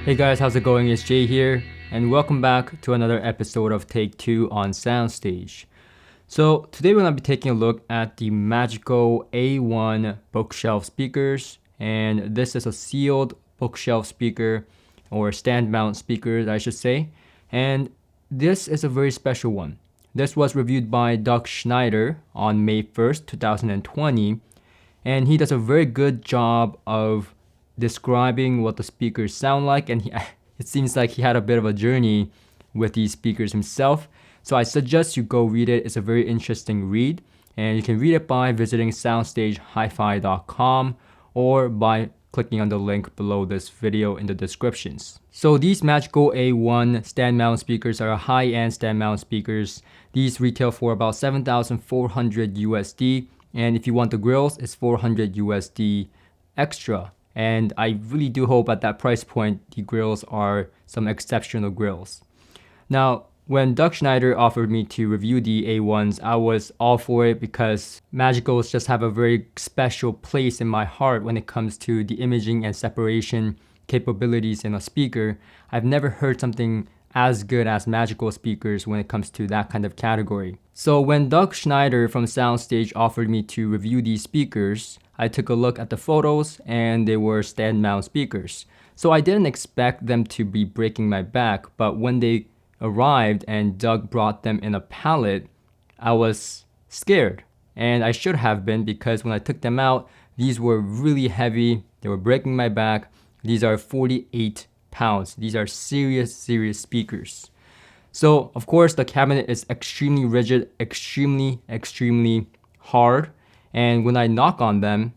Hey guys, how's it going? It's Jay here, and welcome back to another episode of Take 2 on SoundStage. So today we're going to be taking a look at the Magico A1 bookshelf speakers, and this is a sealed bookshelf speaker, or stand mount speakers I should say, and this is a very special one. This was reviewed by Doug Schneider on May 1st, 2020, and he does a very good job of describing what the speakers sound like, and it seems like he had a bit of a journey with these speakers himself. So I suggest you go read it. It's a very interesting read, and you can read it by visiting soundstagehifi.com or by clicking on the link below this video in the descriptions. So these Magico A1 stand mount speakers are high-end stand mount speakers. These retail for about 7,400 USD, and if you want the grills, it's 400 USD extra. And I really do hope at that price point, the grills are some exceptional grills. Now, when Doug Schneider offered me to review the A1s, I was all for it because Magicos just have a very special place in my heart when it comes to the imaging and separation capabilities in a speaker. I've never heard something as good as Magico speakers when it comes to that kind of category. So when Doug Schneider from SoundStage offered me to review these speakers, I took a look at the photos and they were stand mount speakers. So I didn't expect them to be breaking my back, but when they arrived and Doug brought them in a pallet, I was scared. And I should have been, because when I took them out, these were really heavy. They were breaking my back. These are 48 pounds. These are serious speakers. So of course the cabinet is extremely rigid, extremely hard. And when I knock on them,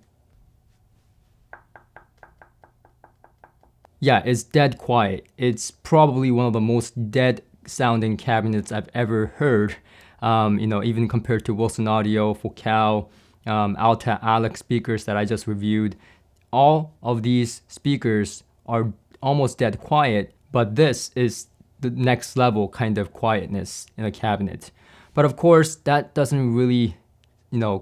yeah, it's dead quiet. It's probably one of the most dead sounding cabinets I've ever heard. Even compared to Wilson Audio, Focal, Alta Alex speakers that I just reviewed. All of these speakers are almost dead quiet, but this is the next level kind of quietness in a cabinet. But of course, that doesn't really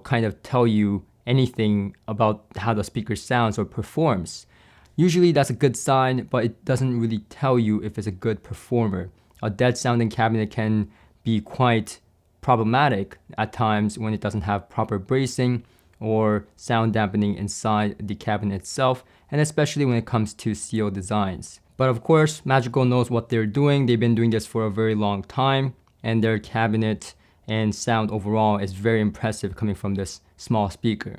kind of tell you anything about how the speaker sounds or performs. Usually that's a good sign, but it doesn't really tell you if it's a good performer. A dead sounding cabinet can be quite problematic at times when it doesn't have proper bracing or sound dampening inside the cabinet itself, and especially when it comes to sealed designs. But of course, Magico knows what they're doing. They've been doing this for a very long time, and their cabinet and sound overall is very impressive coming from this small speaker.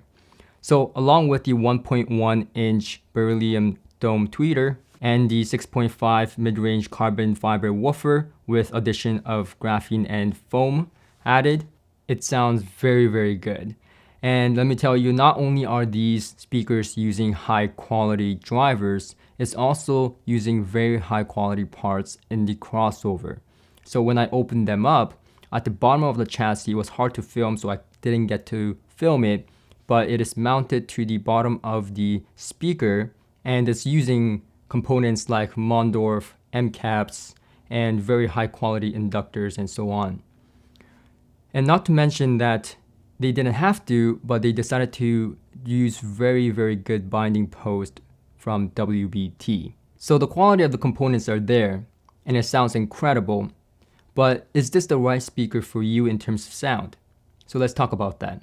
So along with the 1.1 inch beryllium dome tweeter and the 6.5 mid-range carbon fiber woofer with addition of graphene and foam added, it sounds very good. And let me tell you, not only are these speakers using high quality drivers, it's also using very high quality parts in the crossover. So when I opened them up, at the bottom of the chassis, it was hard to film, so I didn't get to film it, but it is mounted to the bottom of the speaker, and it's using components like Mondorf, M caps, and very high quality inductors and so on. And not to mention that they didn't have to, but they decided to use very good binding post from WBT. So the quality of the components are there, and it sounds incredible. But is this the right speaker for you in terms of sound? So let's talk about that.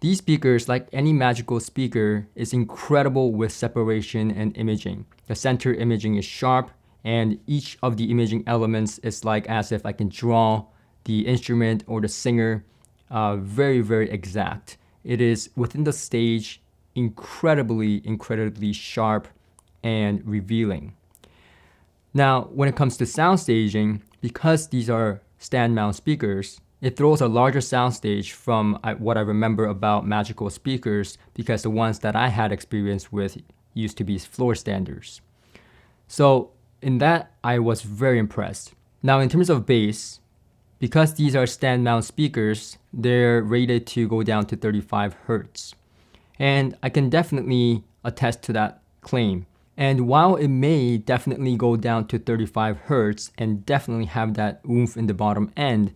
These speakers, like any Magico speaker, is incredible with separation and imaging. The center imaging is sharp, and each of the imaging elements is like as if I can draw the instrument or the singer very exact. It is within the stage incredibly sharp and revealing. Now, when it comes to sound staging, because these are stand mount speakers, it throws a larger soundstage from what I remember about Magico speakers, because the ones that I had experience with used to be floor standers. So in that, I was very impressed. Now in terms of bass, because these are stand mount speakers, they're rated to go down to 35 Hertz. And I can definitely attest to that claim. And while it may definitely go down to 35 Hertz and definitely have that oomph in the bottom end,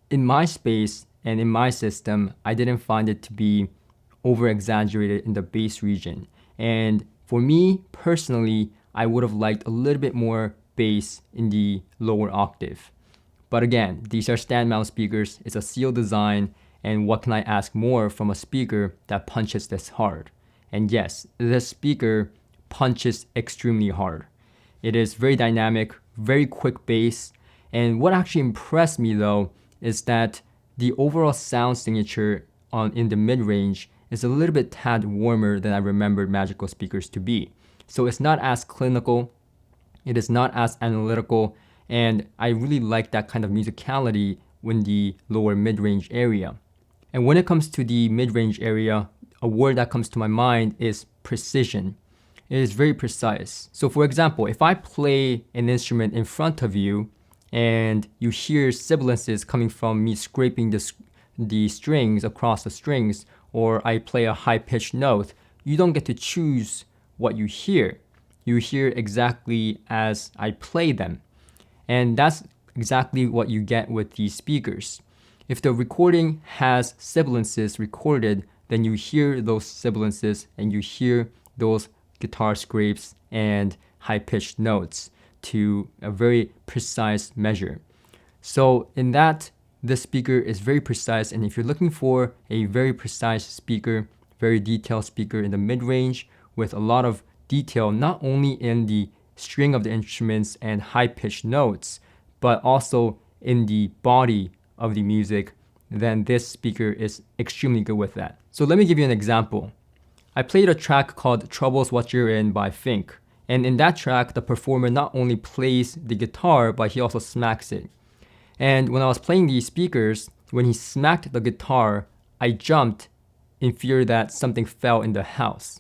in my space and in my system, I didn't find it to be over exaggerated in the bass region. And for me personally, I would have liked a little bit more bass in the lower octave. But again, these are stand mount speakers, it's a sealed design, and what can I ask more from a speaker that punches this hard? And yes, this speaker punches extremely hard. It is very dynamic, very quick bass, and what actually impressed me though is that the overall sound signature in the mid-range is a little bit tad warmer than I remembered Magico speakers to be. So it's not as clinical, it is not as analytical, and I really like that kind of musicality in the lower mid-range area. And when it comes to the mid-range area, a word that comes to my mind is precision. It is very precise. So for example, if I play an instrument in front of you and you hear sibilances coming from me scraping the strings across the strings, or I play a high-pitched note, you don't get to choose what you hear. You hear exactly as I play them. And that's exactly what you get with these speakers. If the recording has sibilances recorded, then you hear those sibilances and you hear those guitar scrapes and high-pitched notes to a very precise measure. So in that, this speaker is very precise, and if you're looking for a very precise speaker, very detailed speaker in the mid-range with a lot of detail, not only in the string of the instruments and high-pitched notes, but also in the body of the music, then this speaker is extremely good with that. So let me give you an example. I played a track called Trouble's What You're In by Fink, and in that track, the performer not only plays the guitar, but he also smacks it. And when I was playing these speakers, when he smacked the guitar, I jumped in fear that something fell in the house.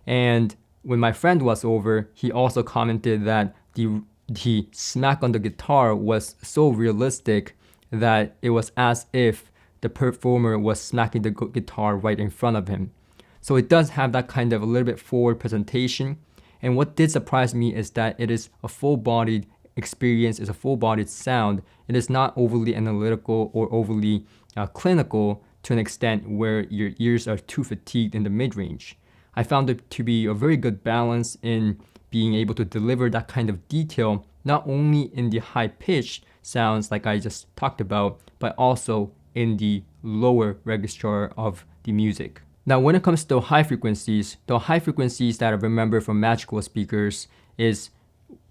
And when my friend was over, he also commented that the smack on the guitar was so realistic that it was as if the performer was smacking the guitar right in front of him. So it does have that kind of a little bit forward presentation. And what did surprise me is that it is a full-bodied experience, is a full-bodied sound. It is not overly analytical or overly clinical to an extent where your ears are too fatigued in the mid-range. I found it to be a very good balance in being able to deliver that kind of detail, not only in the high-pitched sounds like I just talked about, but also in the lower register of the music. Now, when it comes to the high frequencies that I remember from Magico speakers is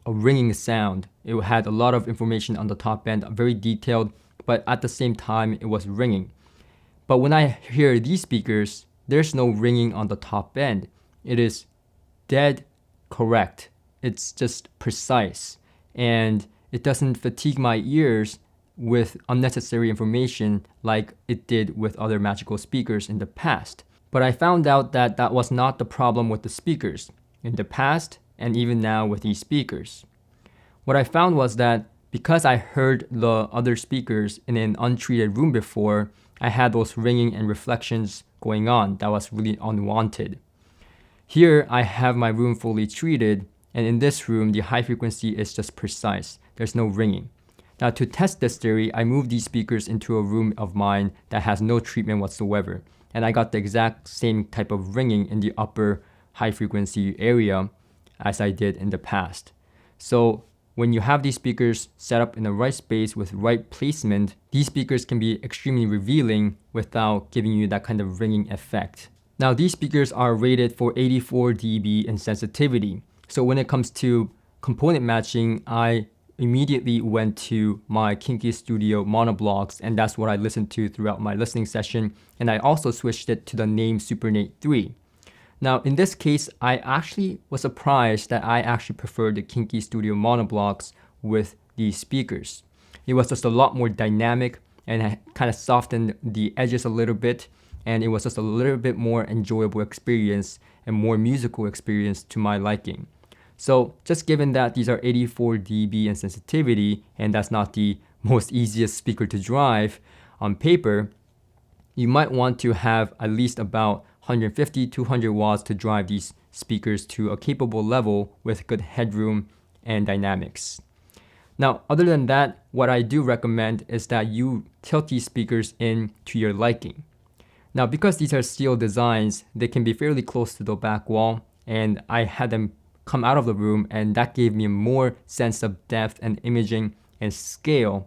a ringing sound. It had a lot of information on the top end, very detailed, but at the same time, it was ringing. But when I hear these speakers, there's no ringing on the top end. It is dead correct. It's just precise. And it doesn't fatigue my ears with unnecessary information like it did with other Magico speakers in the past. But I found out that that was not the problem with the speakers in the past and even now with these speakers. What I found was that because I heard the other speakers in an untreated room before, I had those ringing and reflections going on that was really unwanted. Here, I have my room fully treated, and in this room, the high frequency is just precise. There's no ringing. Now, to test this theory, I moved these speakers into a room of mine that has no treatment whatsoever, and I got the exact same type of ringing in the upper high frequency area as I did in the past. So when you have these speakers set up in the right space with right placement, these speakers can be extremely revealing without giving you that kind of ringing effect. Now, these speakers are rated for 84 dB in sensitivity. So when it comes to component matching, I immediately went to my Kinky Studio monoblocks, and that's what I listened to throughout my listening session. And I also switched it to the name Supernate 3. Now, in this case, I actually was surprised that I actually preferred the Kinky Studio monoblocks with these speakers. It was just a lot more dynamic, and I kind of softened the edges a little bit, and it was just a little bit more enjoyable experience and more musical experience to my liking. So just given that these are 84 dB in sensitivity, and that's not the most easiest speaker to drive on paper, you might want to have at least about 150, 200 watts to drive these speakers to a capable level with good headroom and dynamics. Now, other than that, what I do recommend is that you tilt these speakers in to your liking. Now, because these are steel designs, they can be fairly close to the back wall, and I had them come out of the room, and that gave me more sense of depth and imaging and scale.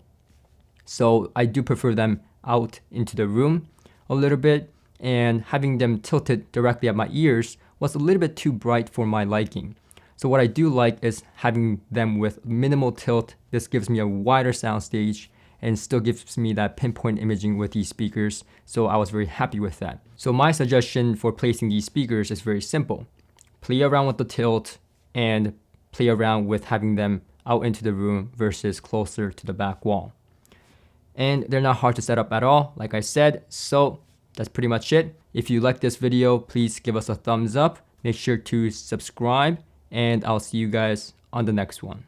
So I do prefer them out into the room a little bit, and having them tilted directly at my ears was a little bit too bright for my liking. So what I do like is having them with minimal tilt. This gives me a wider soundstage and still gives me that pinpoint imaging with these speakers. So I was very happy with that. So my suggestion for placing these speakers is very simple. Play around with the tilt and play around with having them out into the room versus closer to the back wall. And they're not hard to set up at all, like I said. So that's pretty much it. If you like this video, please give us a thumbs up. Make sure to subscribe, and I'll see you guys on the next one.